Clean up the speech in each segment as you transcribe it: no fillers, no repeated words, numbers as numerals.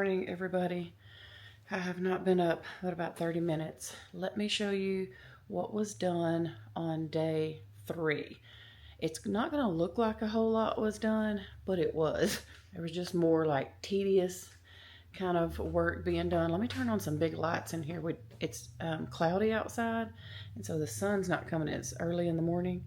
morning, everybody. I have not been up but about 30 minutes. Let me show you what was done on day 3. It's not going to look like a whole lot was done, but it was. There was just more like tedious kind of work being done. Let me turn on some big lights in here. It's cloudy outside, and so the sun's not coming. It's early in the morning.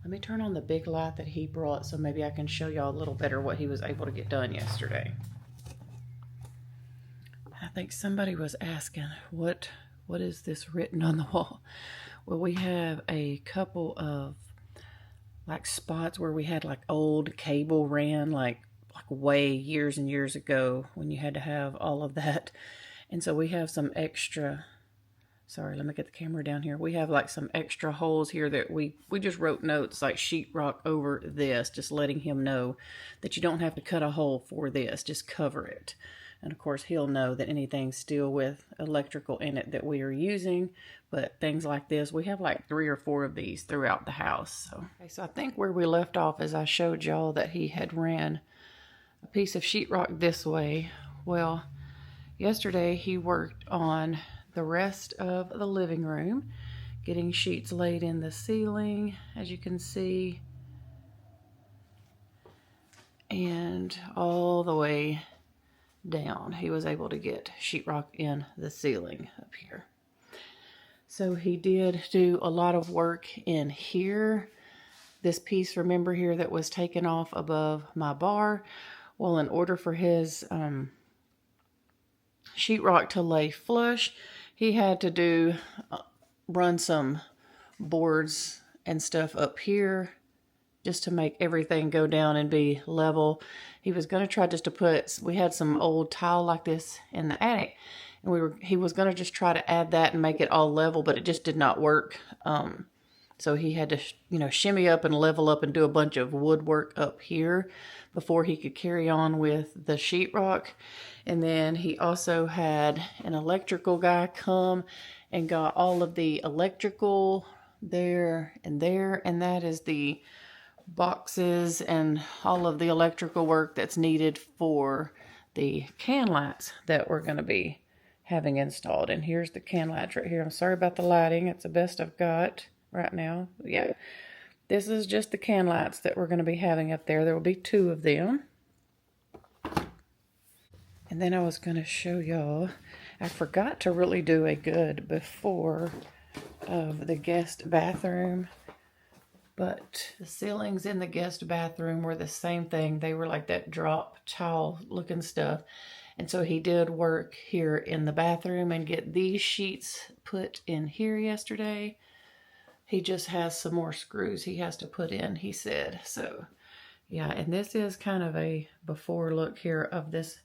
Let me turn on the big light that he brought so maybe I can show y'all a little better what he was able to get done yesterday. I think somebody was asking, what is this written on the wall? Well, we have a couple of like spots where we had like old cable ran like way years and years ago when you had to have all of that. And so we have some extra, sorry, let me get the camera down here. We have like some extra holes here that we just wrote notes like sheetrock over this, just letting him know that you don't have to cut a hole for this, just cover it. And of course he'll know that anything still with electrical in it that we are using, but things like this, we have like 3 or 4 of these throughout the house. So I think where we left off is I showed y'all that he had ran a piece of sheetrock this way. Well, yesterday he worked on the rest of the living room, getting sheets laid in the ceiling, as you can see, and all the way down. He was able to get sheetrock in the ceiling up here. So he did do a lot of work in here. This piece, remember here, that was taken off above my bar. Well, in order for his sheetrock to lay flush, he had to run some boards and stuff up here just to make everything go down and be level. He was going to try just to put, we had some old tile like this in the attic, and he was going to just try to add that and make it all level, but it just did not work. So he had to, shimmy up and level up and do a bunch of woodwork up here before he could carry on with the sheetrock. And then he also had an electrical guy come and got all of the electrical there, and that is the boxes and all of the electrical work that's needed for the can lights that we're going to be having installed. And here's the can lights right here. I'm sorry about the lighting. It's the best I've got right now. Yeah, this is just the can lights that we're going to be having up there. There will be 2 of them. And then I was going to show y'all, I forgot to really do a good before of the guest bathroom, but the ceilings in the guest bathroom were the same thing. They were like that drop tile looking stuff. And so he did work here in the bathroom and get these sheets put in here yesterday. He just has some more screws he has to put in, he said. So yeah, and this is kind of a before look here of this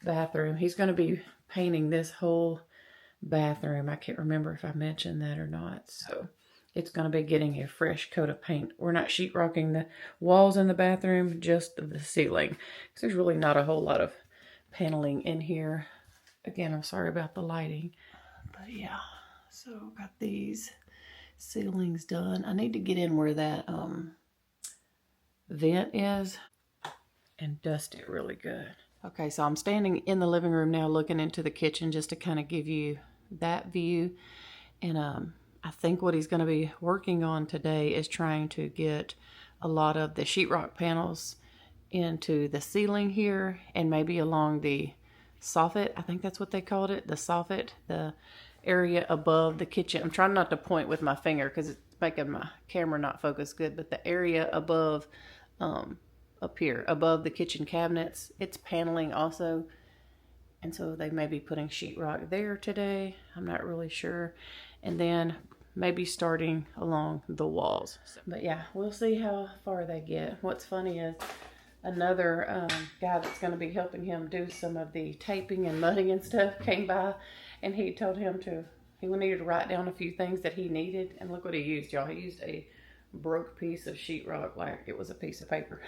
bathroom. He's going to be painting this whole bathroom. I can't remember if I mentioned that or not. So it's going to be getting a fresh coat of paint. We're not sheetrocking the walls in the bathroom, just the ceiling, because there's really not a whole lot of paneling in here. Again, I'm sorry about the lighting, but yeah, so got these ceilings done. I need to get in where that vent is and dust it really good. Okay, so I'm standing in the living room now looking into the kitchen just to kind of give you that view. And I think what he's going to be working on today is trying to get a lot of the sheetrock panels into the ceiling here and maybe along the soffit. I think that's what they called it, the soffit, the area above the kitchen. I'm trying not to point with my finger because it's making my camera not focus good, but the area above up here above the kitchen cabinets, it's paneling also, and so they may be putting sheetrock there today. I'm not really sure. And then maybe starting along the walls. But yeah, we'll see how far they get. What's funny is another guy that's going to be helping him do some of the taping and mudding and stuff came by, and he told him he needed to write down a few things that he needed, and look what he used, y'all. He used a broke piece of sheetrock like it was a piece of paper.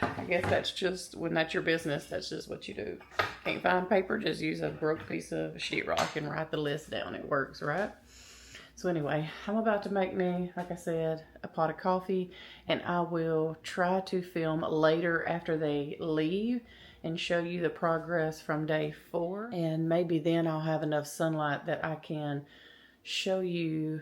I guess that's just, when that's your business, that's just what you do. Can't find paper, just use a broke piece of sheetrock and write the list down. It works, right? So anyway, I'm about to make me, like I said, a pot of coffee, and I will try to film later after they leave and show you the progress from day 4. And maybe then I'll have enough sunlight that I can show you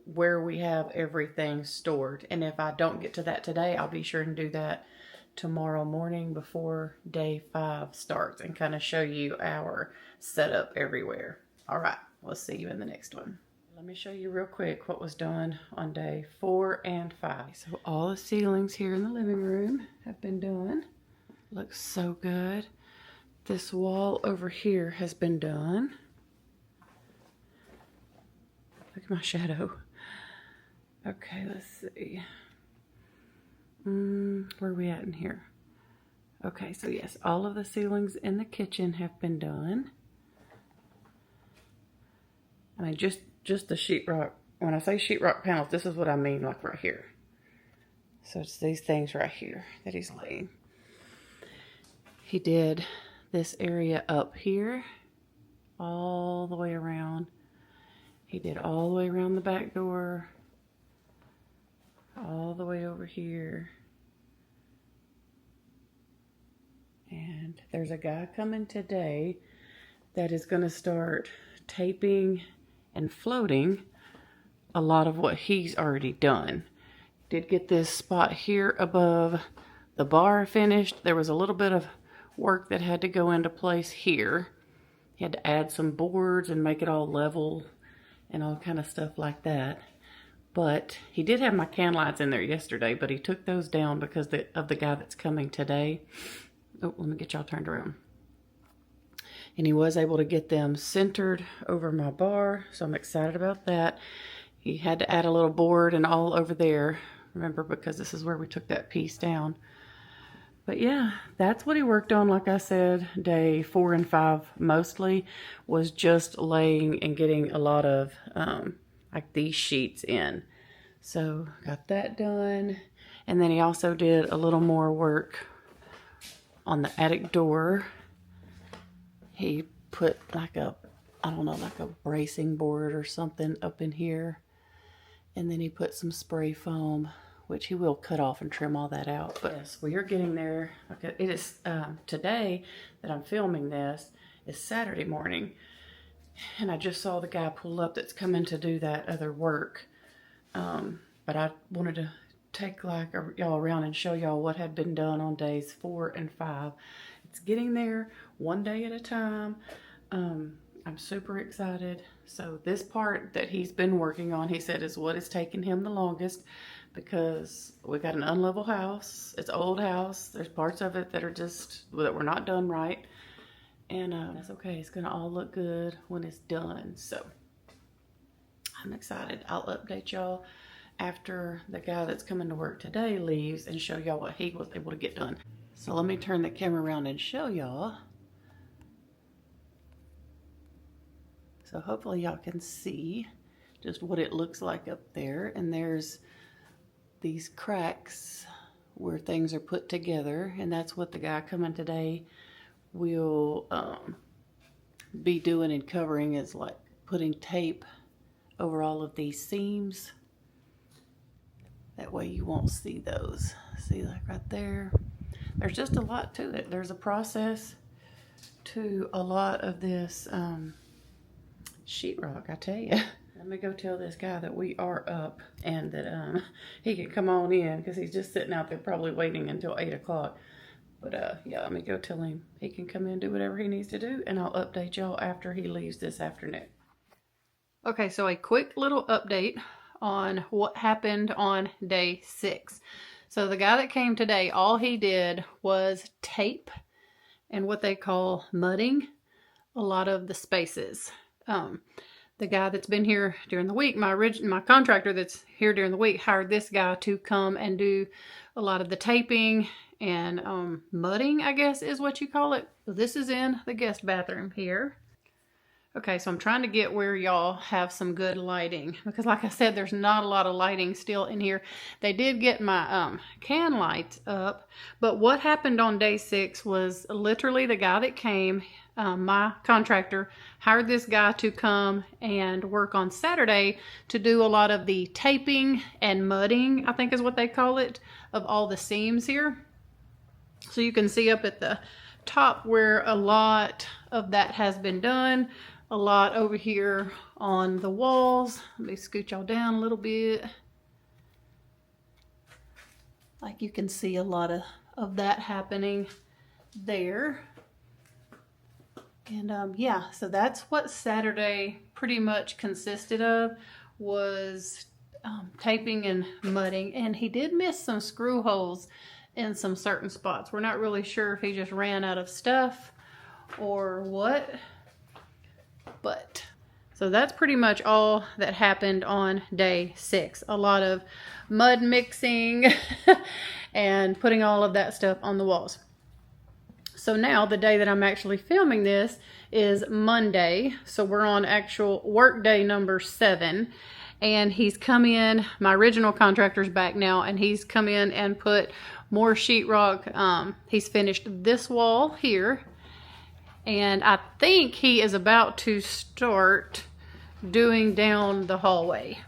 where we have everything stored. And if I don't get to that today, I'll be sure and do that tomorrow morning before day 5 starts and kind of show you our setup everywhere. All right, we'll see you in the next one. Let me show you real quick what was done on day 4 and 5. So all the ceilings here in the living room have been done. Looks so good. This wall over here has been done. Look at my shadow. Okay, let's see. Where are we at in here? Okay, so yes, all of the ceilings in the kitchen have been done. I mean, just the sheetrock. When I say sheetrock panels, this is what I mean, like right here. So it's these things right here that he's laying. He did this area up here all the way around. He did all the way around the back door, all the way over here. And there's a guy coming today that is going to start taping and floating a lot of what he's already done. Did get this spot here above the bar finished. There was a little bit of work that had to go into place here. He had to add some boards and make it all level and all kind of stuff like that. But he did have my can lights in there yesterday, but he took those down because of the guy that's coming today. Oh, let me get y'all turned around. And he was able to get them centered over my bar, so I'm excited about that. He had to add a little board and all over there, remember, because this is where we took that piece down. But yeah, that's what he worked on. Like I said, day 4 and 5 mostly was just laying and getting a lot of like these sheets in. So got that done. And then he also did a little more work on the attic door. He put like a, I don't know, like a bracing board or something up in here. And then he put some spray foam, which he will cut off and trim all that out. But yes, we are getting there. Okay, it is today that I'm filming this is Saturday morning. And I just saw the guy pull up that's coming to do that other work. But I wanted to take like y'all around and show y'all what had been done on days 4 and 5. It's getting there one day at a time. I'm super excited. So this part that he's been working on, he said, is what is taking him the longest because we got an unlevel house. It's an old house. There's parts of it that are just, that were not done right. And that's okay. It's going to all look good when it's done. So I'm excited. I'll update y'all after the guy that's coming to work today leaves and show y'all what he was able to get done. So let me turn the camera around and show y'all. So hopefully y'all can see just what it looks like up there. And there's these cracks where things are put together. And that's what the guy coming today will be doing and covering, is like putting tape over all of these seams. That way you won't see those. See, like right there. There's just a lot to it. There's a process to a lot of this sheetrock, I tell you. Let me go tell this guy that we are up and that he can come on in because he's just sitting out there probably waiting until 8 o'clock. But yeah, let me go tell him he can come in and do whatever he needs to do, and I'll update y'all after he leaves this afternoon. Okay, so a quick little update on what happened on day 6. So the guy that came today, all he did was tape and what they call mudding a lot of the spaces. The guy that's been here during the week, my contractor that's here during the week, hired this guy to come and do a lot of the taping and mudding, I guess is what you call it. So this is in the guest bathroom here. Okay, so I'm trying to get where y'all have some good lighting because like I said, there's not a lot of lighting still in here. They did get my can lights up, but what happened on day 6 was literally the guy that came, my contractor, hired this guy to come and work on Saturday to do a lot of the taping and mudding, I think is what they call it, of all the seams here. So you can see up at the top where a lot of that has been done. A lot over here on the walls. Let me scoot y'all down a little bit. Like you can see a lot of that happening there. And yeah, so that's what Saturday pretty much consisted of, was taping and mudding. And he did miss some screw holes in some certain spots. We're not really sure if he just ran out of stuff or what, but so that's pretty much all that happened on day 6. A lot of mud mixing and putting all of that stuff on the walls. So now the day that I'm actually filming this is Monday. So we're on actual work day number 7. And he's come in, my original contractor's back now, and he's come in and put more sheetrock. He's finished this wall here. And I think he is about to start doing down the hallway.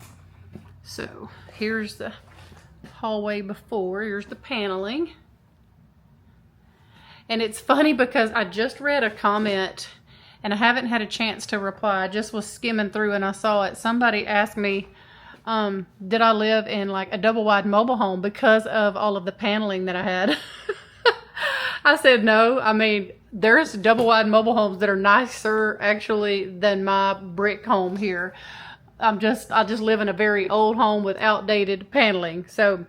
So here's the hallway before, here's the paneling. And it's funny because I just read a comment and I haven't had a chance to reply. I just was skimming through and I saw it. Somebody asked me, did I live in like a double wide mobile home because of all of the paneling that I had? I said no. I mean, there's double wide mobile homes that are nicer actually than my brick home here. I just live in a very old home with outdated paneling. So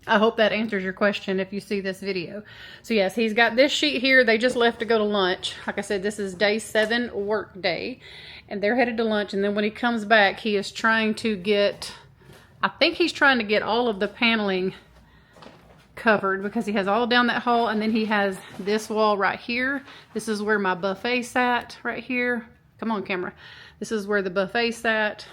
I hope that answers your question if you see this video. So yes, he's got this sheet here. They just left to go to lunch. Like I said, this is day 7 work day. And they're headed to lunch. And then when he comes back, he is trying to get, I think he's trying to get all of the paneling covered because he has all down that hall. And then he has this wall right here. This is where my buffet sat right here. Come on, camera. This is where the buffet sat.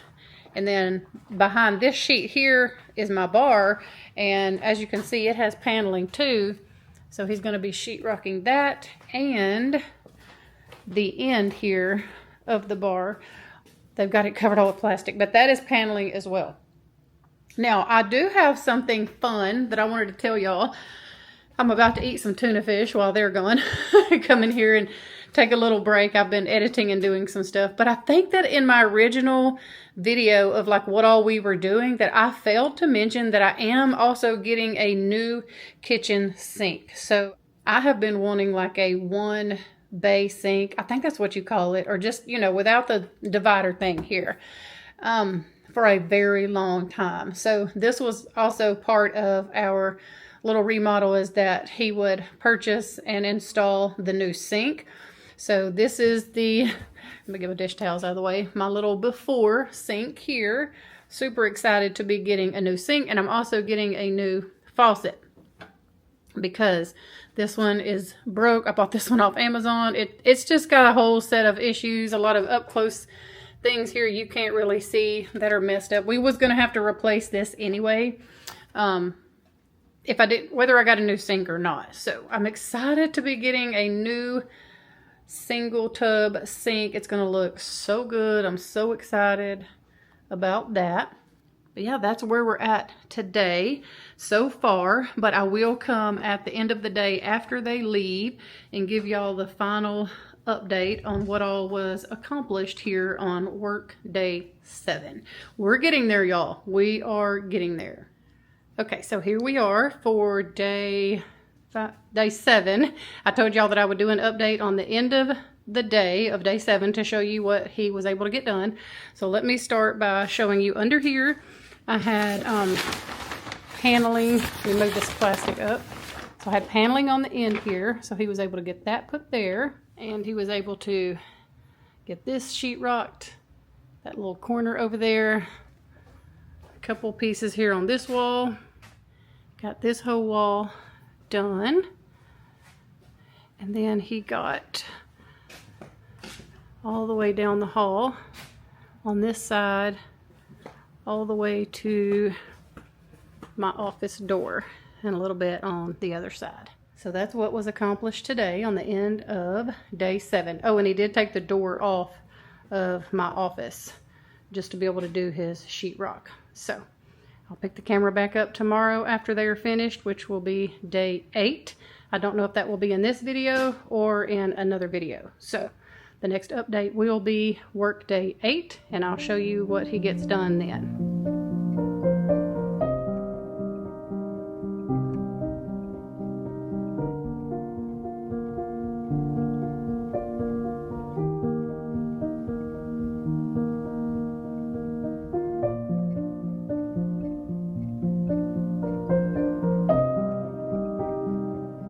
And then behind this sheet here is my bar. And as you can see, it has paneling too. So he's going to be sheetrocking that and the end here of the bar. They've got it covered all with plastic, but that is paneling as well. Now, I do have something fun that I wanted to tell y'all. I'm about to eat some tuna fish while they're gone. Come in here and take a little break. I've been editing and doing some stuff, but I think that in my original video of like what all we were doing, that I failed to mention that I am also getting a new kitchen sink. So I have been wanting like a 1 bay sink. I think that's what you call it, or just, you know, without the divider thing here, for a very long time. So this was also part of our little remodel, is that he would purchase and install the new sink. So this is the, let me get my dish towels out of the way, my little before sink here. Super excited to be getting a new sink, and I'm also getting a new faucet because this one is broke. I bought this one off Amazon. It's just got a whole set of issues, a lot of up close things here you can't really see that are messed up. We was going to have to replace this anyway, if I did, whether I got a new sink or not. So I'm excited to be getting a new single tub sink. It's going to look so good. I'm so excited about that. But yeah, that's where we're at today so far. But I will come at the end of the day after they leave and give y'all the final update on what all was accomplished here on work day 7. We're getting there, y'all. We are getting there. Okay, so here we are for day 7. I told y'all that I would do an update on the end of the day of day 7 to show you what he was able to get done. So let me start by showing you under here. I had paneling. Let me move this plastic up. So I had paneling on the end here. So he was able to get that put there. And he was able to get this sheetrocked, that little corner over there. A couple pieces here on this wall. Got this whole wall done. And then he got all the way down the hall on this side, all the way to my office door, and a little bit on the other side. So that's what was accomplished today on the end of day 7. Oh, and he did take the door off of my office just to be able to do his sheetrock. So I'll pick the camera back up tomorrow after they are finished, which will be day 8 I don't know if that will be in this video or in another video. So the next update will be work day 8, and I'll show you what he gets done then.